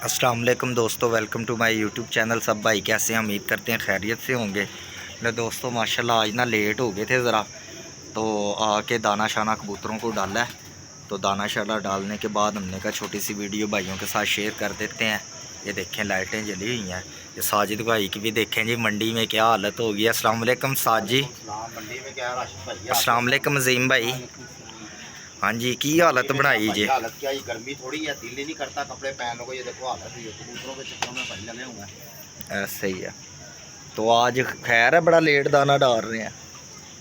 अस्सलाम वालेकुम दोस्तों, welcome to my YouTube channel. सब भाई कैसे हैं? उम्मीद करते हैं खैरियत से होंगे। ले दोस्तों, माशाल्लाह आज ना लेट हो गए थे ज़रा, तो आके दाना शाना कबूतरों को डाला है। तो दाना शाना डालने के बाद हमने कहा छोटी सी वीडियो भाइयों के साथ शेयर कर देते हैं। ये देखें लाइटें जली हुई हैं। ये साजिद भाई की भी देखें जी, मंडी में क्या हालत हो गई है। अस्सलाम वालेकुम साज जी। मंडी में क्या राशिद भाई? अस्सलाम वालेकुम अजीम भाई। हाँ जी, की हालत बनाई जी? हालत क्या, ये गर्मी थोड़ी है, दिल ही नहीं करता कपड़े पहनने को। ये देखो हालत है, कबूतरों के चक्करों में भाई लगे हुए हैं। ऐसे ही है। तो आज खैर है, बड़ा लेट दाना डाल रहे हैं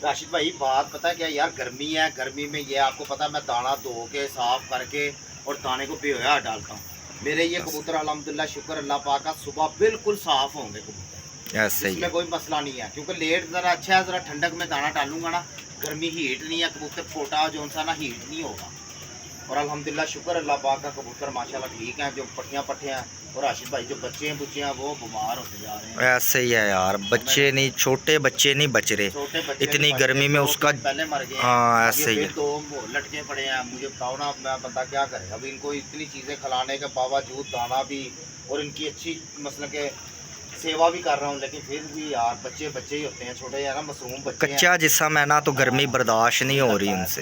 राशिद भाई। बात पता है क्या यार, गर्मी है, गर्मी में ये आपको पता है मैं दाना धो के साफ करके और दाने को भिगोया डालता हूँ। मेरे ये कबूतर अल्हम्दुलिल्लाह शुक्र अल्लाह पाक का सुबह बिल्कुल साफ होंगे कबूतर। ऐसे ही इसमें कोई मसला नहीं है, क्योंकि लेट ज़रा अच्छा है, ज़रा ठंडक में दाना डालूंगा ना, गर्मी हीट नहीं है, कबूतर छोटा जो सा ना हीट नहीं होगा। और अल्हम्दुलिल्लाह शुक्र अल्लाह पाक का कबूतर माशाल्लाह ठीक हैं। जो पट्टियाँ पट्टे हैं, और राशिद भाई जो बच्चे हैं बुच्चे हैं वो बीमार होते जा रहे हैं। ऐसे ही है यार, बच्चे नहीं, छोटे बच्चे नहीं बच रहे छोटे बच्चे इतनी गर्मी में। उसका पहले मर गए। हाँ ऐसे ही है। तो लटके पड़े हैं। मुझे बताओ ना, मैं बंदा क्या करे। अब इनको इतनी चीज़ें खिलाने के बावजूद दाना भी और इनकी अच्छी मतलब के सेवा भी कर रहा हूँ, लेकिन फिर भी यार बच्चे बच्चे ही होते हैं, छोटे यार मासूम बच्चे। कच्चा जिसम है ना, तो गर्मी बर्दाश्त नहीं हो रही उनसे।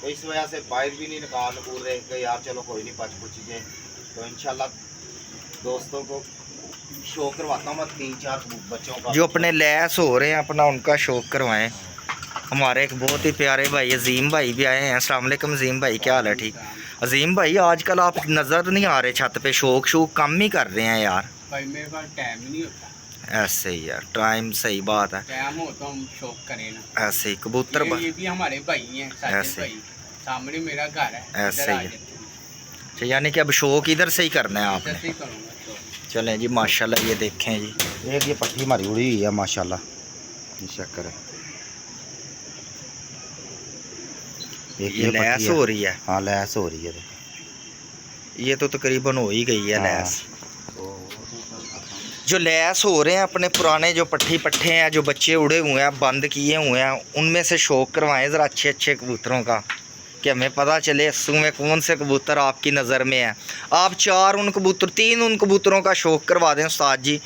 तो इस वजह से बाहर भी नहीं निकाल बोल रहे कि यार चलो कोई नहीं, बच कुछ चीज़ें। तो इंशाल्लाह दोस्तों को शो करवाता हूँ मैं 3-4 बच्चों का जो अपने लैस हो रहे हैं अपना, उनका शौक करवाएं। हमारे एक बहुत ही प्यारे भाई अजीम भाई भी आए हैं। अस्सलाम वालेकुम अजीम भाई, क्या हाल है? ठीक। अजीम भाई आजकल आप नज़र नहीं आ रहे छत पे, शौक शौक कम ही कर रहे हैं यार। भाई मेरे पास टाइम ही नहीं होता। ऐसे ही यार, टाइम सही बात है। टाइम हो तो हम शौक करें ना। ऐसे ही कबूतर ये भी हमारे भाई हैं, साजिद भाई। सामने मेरा घर है, ऐसे इधर आ ही है। जाते हैं। अच्छा, यानी कि अब शौक इधर से ही करना है इधर आपने? से ही करूँगा शौक। चलें जी, माशाल्लाह। ये देखें जी, एक ये पट्टी हमारी उड़ी हुई है माशाल्लाह, ये चेक करें। ये लैस हो रही है। हाँ लैस हो रही है। ये तो तकरीबन हो ही गई है हाँ। लैस। जो लैस हो रहे हैं अपने पुराने जो पट्टी पट्टे हैं, जो बच्चे उड़े हुए हैं, बंद किए हुए हैं, उनमें से शौक करवाएं ज़रा अच्छे अच्छे कबूतरों का, कि हमें पता चले अस्सू में कौन से कबूतर आपकी नज़र में है। आप 3 उन कबूतरों का शौक करवा दें उस्ताद जी,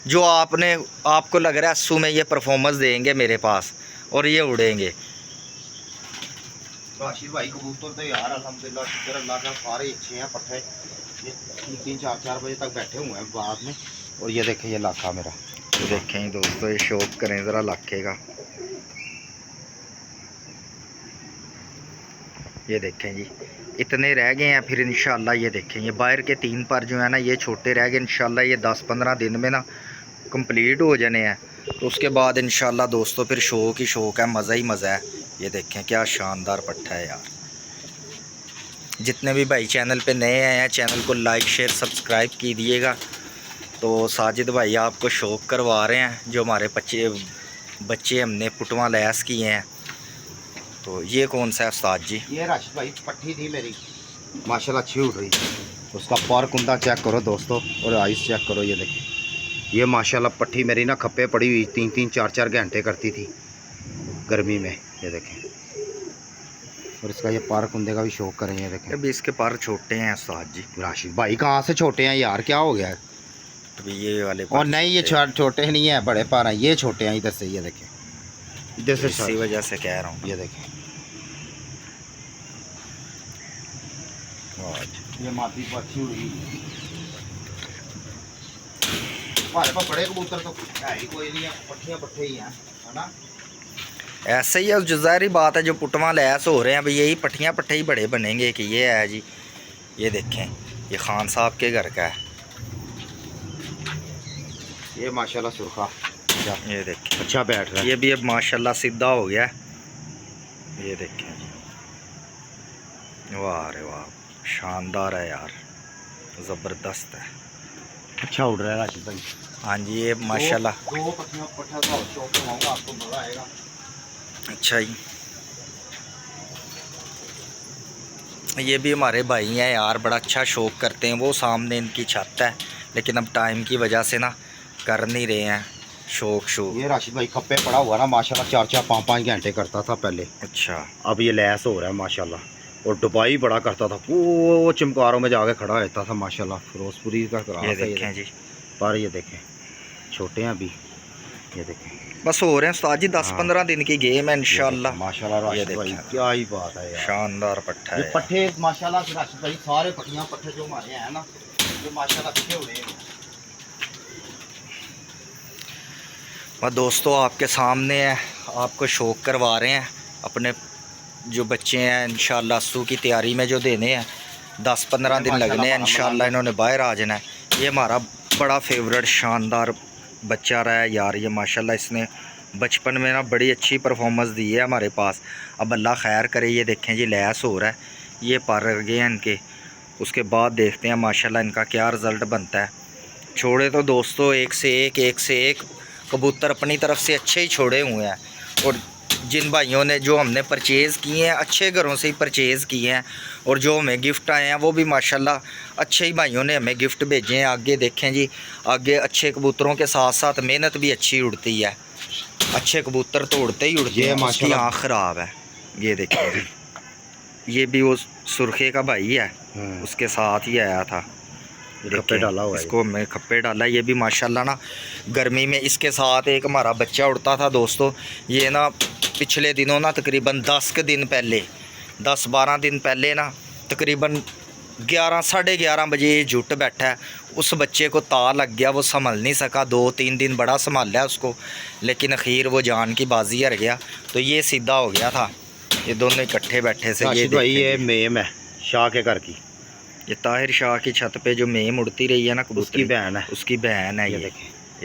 जो आपको लग रहा है अस्सू में ये परफॉर्मेंस देंगे मेरे पास और ये उड़ेंगे। राशिद भाई कबूतर तो यार अल्हम्दुलिल्लाह शुक्र अल्लाह का सारे अच्छे हैं। पट्टे ये 3-4 बजे तक बैठे हुए हैं बाद में। और ये देखें ये लाखा मेरा, तो देखें दोस्तों, ये शौक करें ज़रा लाखे का। ये देखें जी, इतने रह गए हैं। फिर इंशाल्लाह ये देखें, ये बाहर के 3 पर जो है ना, ये छोटे रह गए। इंशाल्लाह ये 10-15 दिन में ना कंप्लीट हो जाने हैं। तो उसके बाद इंशाल्लाह दोस्तों फिर शौक ही शौक है, मज़ा ही मज़ा है। ये देखें क्या शानदार पट्टा है यार। जितने भी भाई चैनल पे नए आए हैं, चैनल को लाइक शेयर सब्सक्राइब कीजिएगा। तो साजिद भाई आपको शौक करवा रहे हैं, जो हमारे बच्चे हमने पुटवा लैस किए हैं। तो ये कौन सा है उस्ताद जी? ये राशिद भाई पट्टी थी मेरी माशाल्लाह, अच्छी उड़ रही थी। उसका पर कुंदा चेक करो दोस्तों, और आइस चेक करो। ये देखिए ये माशाल्लाह पट्टी मेरी ना खप्पे पड़ी हुई 3-3 4-4 घंटे करती थी गर्मी में। ये देखें, और इसका ये पर कुंदे का भी शौक करें। ये देखें अभी इसके पर छोटे हैं उस्ताद जी। राशिद भाई कहाँ से छोटे हैं यार, क्या हो गया है? अभी ये वाले और नहीं ये छोटे नहीं है, बड़े पर हैं, ये छोटे हैं इधर से। ये देखें इधर से, इसी वजह से कह रहा हूँ। ये देखें ये मादी पक्षी हुई हमारे पास। बड़े कबूतर तो है ही कोई नहीं है, पट्टियाँ पट्टे ही हैं, है ना? ऐसे ही है, ज़ाहिर बात है। जो पुटवा लैस हो रहे हैं अभी, यही पट्टियाँ पट्टे ही बड़े बनेंगे। कि ये है जी, ये देखें, ये खान साहब के घर का है। ये माशाल्लाह सुरखा, ये देखें अच्छा बैठ रहा है। ये भी अब माशाल्लाह सीधा हो गया। ये देखें, वाह रे वाह, शानदार है यार, ज़बरदस्त है। अच्छा उड़ रहा है राशिद भाई। हाँ जी, ये माशाल्लाह। दो पट्टियाँ पट्टा का शौक करवाऊंगा आपको, मज़ा आएगा। अच्छा जी, ये भी हमारे भाई हैं यार, बड़ा अच्छा शौक करते हैं वो। सामने इनकी छत है, लेकिन अब टाइम की वजह से ना कर नहीं रहे हैं शौक। ये राशिद भाई खप्पे पड़ा हुआ ना माशाल्लाह, 4-4 5-5 घंटे करता था पहले। अच्छा, अब ये लैस हो रहा है माशाल्लाह। और दुबई बड़ा करता था, वो चमकारों में जाके खड़ा रहता था माशाल्लाह। फिरोजपुरी का क्रास ये है देखें जी, पर ये देखें छोटे हैं अभी, ये देखें बस हो रहे हैं उस्ताद जी, 10-15 दिन की गेम है ये इंशाल्लाह। देखें, माशाल्लाह ये राशिद भाई देखें, क्या ही बात है यार। शानदार पट्ठा ये है। पट्ठे माशाल्लाह से राशिद भाई सारे पट्टियां पट्ठे जो हमारे हैं ना, ये माशाल्लाह अच्छे हो रहे हैं। और दोस्तों आपके सामने है, आपको शौक करवा रहे हैं अपने जो बच्चे हैं इंशाल्लाह अस्सू की तैयारी में जो देने हैं, 10-15 दिन लगने हैं इंशाल्लाह, इन्होंने बाहर आ जाना है। ये हमारा बड़ा फेवरेट शानदार बच्चा रहा है यार, ये माशाल्लाह इसने बचपन में ना बड़ी अच्छी परफॉर्मेंस दी है हमारे पास। अब अल्लाह खैर करे, ये देखें जी लैस हो रहा है, ये पर गए हैं इनके। उसके बाद देखते हैं माशाल्लाह इनका क्या रिज़ल्ट बनता है। छोड़े तो दोस्तों एक से एक कबूतर अपनी तरफ से अच्छे ही छोड़े हुए हैं। और जिन भाइयों ने जो हमने परचेज़ किए हैं अच्छे घरों से ही परचेज़ किए हैं, और जो हमें गिफ्ट आए हैं वो भी माशाल्लाह अच्छे ही भाइयों ने हमें गिफ्ट भेजे हैं। आगे देखें जी, आगे अच्छे कबूतरों के साथ साथ मेहनत भी अच्छी उड़ती है, अच्छे कबूतर तो उड़ते ही उड़ते हैं। उसकी आँख ख़राब है, ये देखें जी, ये भी वो सुरखे का भाई है, उसके साथ ही आया था। खप्पे डाला हुआ है, इसको मैं खप्पे डाला। ये भी माशाल्लाह ना गर्मी में इसके साथ एक हमारा बच्चा उड़ता था दोस्तों। ये ना पिछले दिनों ना तकरीबन 10 के दिन पहले, 10-12 दिन पहले ना तकरीबन 11-11:30 बजे ये जुट बैठा है। उस बच्चे को ता लग गया, वो संभल नहीं सका, 2-3 दिन बड़ा संभाला उसको, लेकिन अखीर वो जान की बाजी हार गया, तो ये सीधा हो गया था। ये दोनों इकट्ठे बैठे से। ये भाई ये मेम है शाह के घर की, ये ताहिर शाह की छत पे जो मेम उड़ती रही है ना कबूतर, उसकी बहन है, उसकी बहन है। ये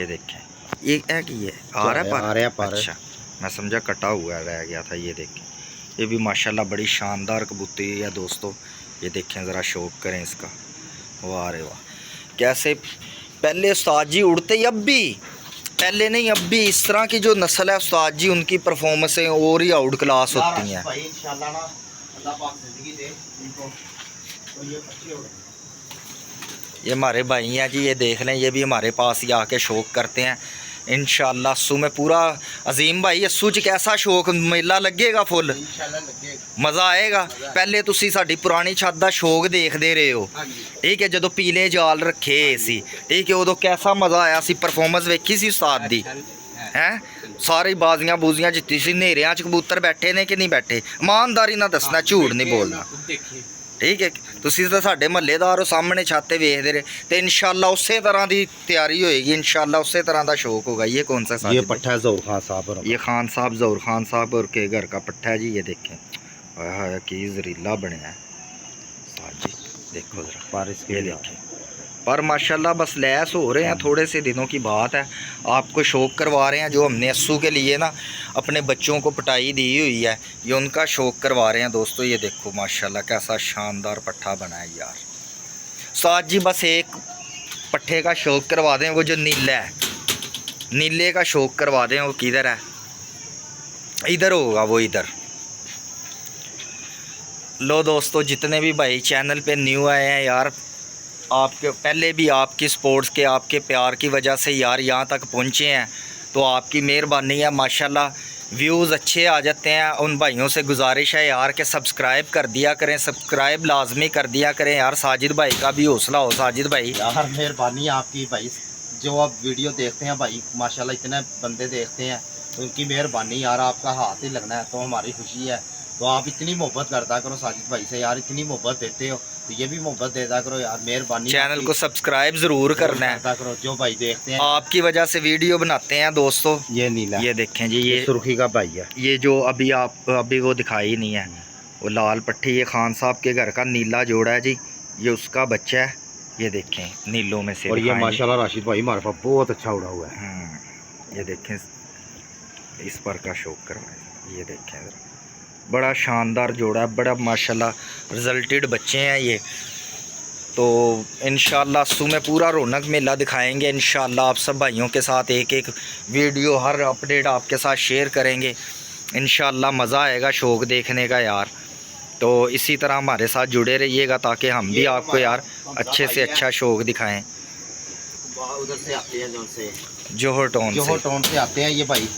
देखें ये क्या की है, आ रहा है पर। अच्छा मैं समझा कटा हुआ रह गया था। ये देखें ये भी माशाल्लाह बड़ी शानदार कबूतरी है दोस्तों। ये देखें ज़रा शौक करें इसका, वाह रे वाह, कैसे पहले उस्ताद जी उड़ते ही, अब भी पहले नहीं अब भी इस तरह की जो नस्ल है उस्ताद जी, उनकी परफॉर्मेंसें और ही आउट क्लास होती हैं। ये हमारे भाई हैं जी, ये देख लें, ये भी हमारे पास ही आके शौक करते हैं इंशाल्लाह। अस्सू में पूरा अजीम भाई अस्सू च कैसा शौक, मेला लगेगा फुल, इंशाल्लाह लगे मज़ा आएगा। पहले तुसी साडी पुरानी छत दा शौक देखते रहे हो, ठीक है, जो पीले जाल रखे सी, ठीक है, उदों कैसा मज़ा आया सी, परफॉर्मेंस वेखी सी उस्ताद दी हैं, सारी बाजियां बूजियां जित्ती सी। नेरियां च कबूतर बैठे ने कि नहीं बैठे, ईमानदारी ना दसना, झूठ नहीं बोलना, ठीक है। तुसीं तो साडे महल्लेदार हो, सामने छत ते वेखदे रहे, तो इंशाल्लाह उसे तरह की तैयारी होएगी, इंशाल्लाह उसे तरह का शौक होगा। ये कौन सा ये पट्ठा है ज़हूर खान साहब, ये खान साहब, ज़हूर खान साहब और के घर का पट्ठा है जी। ये देखें हाय की जहरीला बनया है जी, देखो जरा पर इसके ये देखें पर माशाल्लाह बस लैस हो रहे हैं, थोड़े से दिनों की बात है। आपको शौक करवा रहे हैं, जो हमने अस्सू के लिए ना अपने बच्चों को पटाई दी हुई है, ये उनका शौक करवा रहे हैं दोस्तों। ये देखो माशाल्लाह कैसा शानदार पट्ठा बना है यार। साथ जी बस एक पट्ठे का शौक करवा दें, वो जो नीला है, नीले का शौक करवा दें। वो किधर है, इधर होगा वो, इधर। लो दोस्तों, जितने भी भाई चैनल पे न्यू आए हैं यार, आपके पहले भी आपकी स्पोर्ट्स के, आपके प्यार की वजह से यार यहाँ तक पहुँचे हैं, तो आपकी मेहरबानी है माशाल्लाह। व्यूज़ अच्छे आ जाते हैं। उन भाइयों से गुजारिश है यार कि सब्सक्राइब कर दिया करें, सब्सक्राइब लाजमी कर दिया करें यार। साजिद भाई का भी हौसला हो, साजिद भाई यार मेहरबानी है आपकी भाई, जो आप वीडियो देखते हैं भाई माशाल्लाह इतने बंदे देखते हैं, तो उनकी मेहरबानी यार, आपका हाथ ही लगना है तो हमारी खुशी है। तो आप इतनी मोहब्बत करता करो साजिद भाई से यार, इतनी मोहब्बत देते हो तो ये भी मोहब्बत देता करो यार, मेहरबानी। चैनल को सब्सक्राइब ज़रूर करना है करो, जो भाई देखते हैं आपकी वजह से वीडियो बनाते हैं दोस्तों। ये नीला, ये देखें जी, ये सुर्खी का भाई है, ये जो अभी वो दिखाई नहीं है, वो लाल पट्टी, ये खान साहब के घर का नीला जोड़ा है जी, ये उसका बच्चा है। ये देखें नीलों में से, और ये माशाल्लाह राशिद भाई हमारे पास बहुत अच्छा उड़ा हुआ है। ये देखें इस पर का शौक करवाए, ये देखें बड़ा शानदार जोड़ा है, बड़ा माशाल्लाह रिजल्टेड बच्चे हैं ये। तो इंशाल्लाह अस्सू में पूरा रौनक मेला दिखाएंगे इंशाल्लाह। आप सब भाइयों के साथ एक एक वीडियो, हर अपडेट आपके साथ शेयर करेंगे इंशाल्लाह। मज़ा आएगा शौक देखने का यार। तो इसी तरह हमारे साथ जुड़े रहिएगा ताकि हम भी आपको यार अच्छे से अच्छा शौक दिखाएं। उधर से आते हैं, जोहर टाउन से आते हैं ये भाई,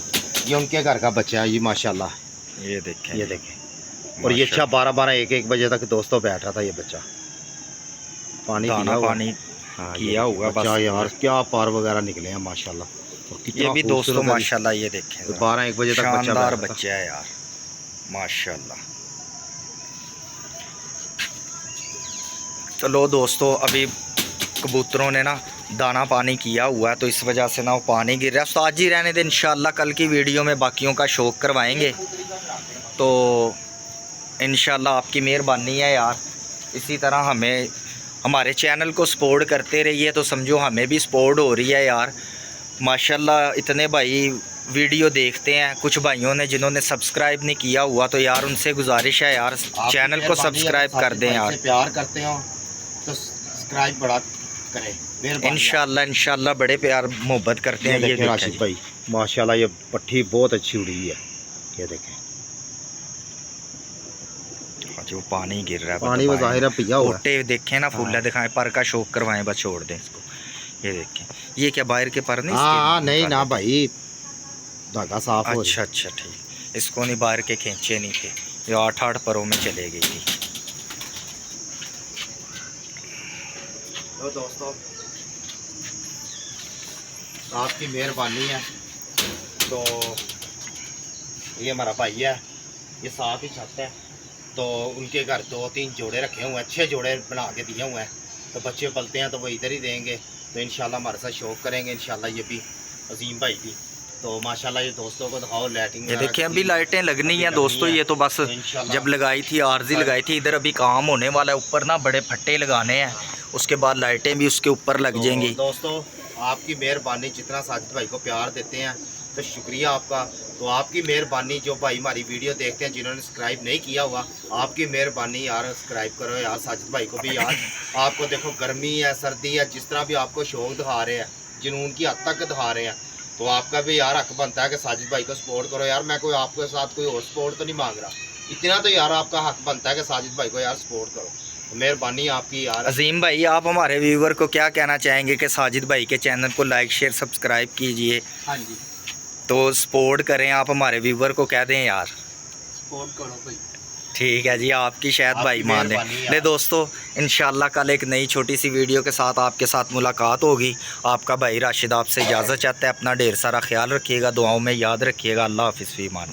ये उनके घर का बच्चा है ये माशाल्लाह। ये देखें, ये देखें और ये अच्छा 12-12 1-1 बजे तक दोस्तों बैठ रहा था ये बच्चा। पानी दाना पिया हुआ। पानी हाँ, किया हुआ बच्चा बस। यार क्या पार वगैरह निकले हैं माशाल्लाह। और कितना ये भी दोस्तों खूबसूरत है। माशाल्लाह ये देखें तो ज़रा। 12-1 बजे तक बच्चा शानदार बैठा था। बच्चा है यार माशाल्लाह। चलो दोस्तों अभी कबूतरों ने ना दाना पानी किया हुआ है तो इस वजह से ना वो पानी गिर रहा है। तो आज ही रहने दें, इंशाल्लाह कल की वीडियो में बाकियों का शौक करवाएंगे। तो इंशाल्लाह आपकी मेहरबानी है यार, इसी तरह हमें हमारे चैनल को सपोर्ट करते रहिए तो समझो हमें भी सपोर्ट हो रही है यार माशाल्लाह। इतने भाई वीडियो देखते हैं, कुछ भाइयों ने जिन्होंने सब्सक्राइब नहीं किया हुआ तो यार उनसे गुजारिश है यार चैनल को सब्सक्राइब कर दें यार। प्यार करते हो तो सब्सक्राइब बड़ा करें इंशाल्लाह बड़े प्यार मोहब्बत करते हैं। ये देखें देखें राशिद जी। भाई माशाल्लाह ये पट्टी बहुत अच्छी उड़ी है। ये देखें जो पानी गिर रहा है पानी वो ज़ाहिर है पिया हुआ है। मोटे देखें ना फूला हाँ। दिखाएं, पर का शौक करवाएं, बस छोड़ दें इसको। ये देखें ये क्या बाहर के पर नहीं हाँ इसके नहीं निकाले ना थे? भाई धागा साफ हो अच्छा अच्छा ठीक, इसको नहीं बाहर के खींचे नहीं थे, ये 8-8 परों में चले गई थी। तो दोस्तों आपकी मेहरबानी है। तो ये हमारा भाई है, ये साथ ही छत है। तो उनके घर 2-3 जोड़े रखे हुए हैं, अच्छे जोड़े बना के दिए हुए हैं। तो बच्चे पलते हैं तो वो इधर ही देंगे। तो इंशाल्लाह हमारे साथ शौक करेंगे इंशाल्लाह ये भी अजीम भाई भी। तो माशाल्लाह ये दोस्तों को दिखाओ लाइटिंग। ये देखिए अभी लाइटें लगनी है दोस्तों, ये तो बस जब लगाई थी आरजी लगाई थी। इधर अभी काम होने वाला है, ऊपर ना बड़े फट्टे लगाने हैं, उसके बाद लाइटें भी उसके ऊपर लग जाएंगी। दोस्तों आपकी मेहरबानी, जितना साजिद भाई को प्यार देते हैं तो शुक्रिया आपका। तो आपकी मेहरबानी, जो भाई हमारी वीडियो देखते हैं जिन्होंने सब्सक्राइब नहीं किया हुआ, आपकी मेहरबानी यार सब्सक्राइब करो यार साजिद भाई को भी यार। आपको देखो गर्मी है सर्दी है, जिस तरह भी आपको शौक दिखा रहे हैं, जुनून की हद तक दिखा रहे हैं, तो आपका भी यार हक बनता है कि साजिद भाई को सपोर्ट करो यार। मैं कोई आपके साथ कोई और सपोर्ट तो नहीं मांग रहा, इतना तो यार आपका हक बनता है कि साजिद भाई को यार सपोर्ट करो। मेहरबानी आपकी यार। अजीम भाई आप हमारे व्यूवर को क्या कहना चाहेंगे कि साजिद भाई के चैनल को लाइक शेयर सब्सक्राइब कीजिए, हाँ जी तो सपोर्ट करें आप हमारे व्यूवर को, कह दें यार सपोर्ट करो भाई। ठीक है जी, आपकी शायद आपकी भाई मान मेहरबानी लें। यार। ले दोस्तों इंशाल्लाह कल एक नई छोटी सी वीडियो के साथ आपके साथ मुलाकात होगी। आपका भाई राशिद आपसे इजाज़त चाहता है। अपना ढेर सारा ख्याल रखिएगा, दुआओं में याद रखिएगा। अल्लाह हाफिज़ फ़ी मान।